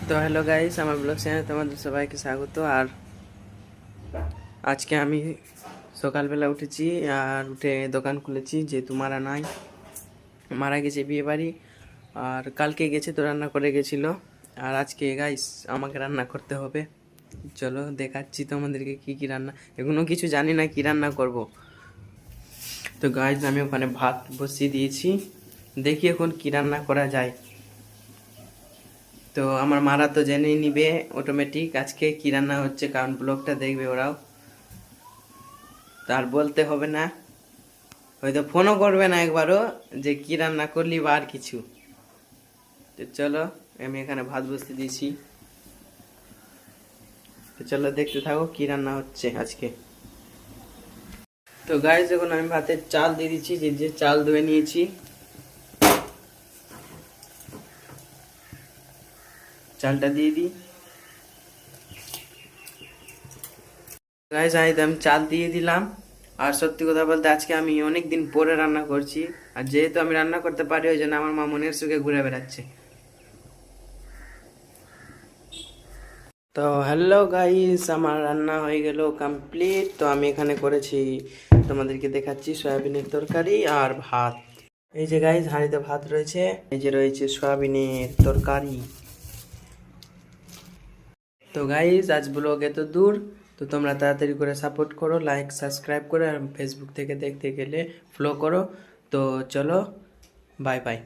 তো hello guys, আমার blog চ্যানেলে তোমাদের সবাইকে স্বাগত। আর আজকে আমি সকালবেলা উঠেছি আর উঠে দোকান খুলেছি, যেহেতু মারা নাই, মারা গেছে বিয়ে বাড়ি। আর কালকে গেছে তো রান্না করে গেছিল, আর আজকে গাইস আমাকে রান্না করতে হবে। চলো দেখাচ্ছি তোমাদেরকে কি কি রান্না, এখনো কিছু জানি না কি রান্না করব। তো গাইস আমি ওখানে ভাত বসিয়ে দিয়েছি, দেখি এখন কি রান্না করা যায়। তো আমার মারা তো জেনেই নিবে অটোমেটিক আজকে কি রান্না হচ্ছে, কারণ ব্লগটা দেখবে ওরাও, তার বলতে হবে না, হয়তো ফোনও করবে না একবারও যে কি রান্না করলি বা আর কিছু। তো চলো আমি এখানে ভাত বসিয়ে দিয়েছি, তো চলো দেখতে থাকো কি রান্না হচ্ছে আজকে। তো গাইস যখন আমি ভাতের চাল দিয়ে দিচ্ছি, যে চাল ধুয়ে নিয়েছি, চালটা দিয়ে দিই। গাইস আমি চাল দিয়ে দিলাম। আর সত্যি কথা বলতে আজকে আমি অনেক দিন পরে রান্না করছি, আর যেহেতু আমি রান্না করতে পারি ওই জন্য আমার মা মনের সুখে ঘুরে বেড়াচ্ছে। তো হ্যালো গাইস, আমার রান্না হয়ে গেল কমপ্লিট। তো আমি এখানে করেছি, তোমাদেরকে দেখাচ্ছি, সয়াবিনের তরকারি আর ভাত। এই যে গাইস হাঁড়িতে ভাত রয়েছে, এই যে রয়েছে সয়াবিনের তরকারি। তো গাইস আজ ব্লগ এত দূর, তো তোমরা তাড়াতাড়ি করে সাপোর্ট করো, লাইক সাবস্ক্রাইব করো, আর ফেসবুক থেকে দেখতে গেলে ফলো করো। তো চলো, বাই বাই।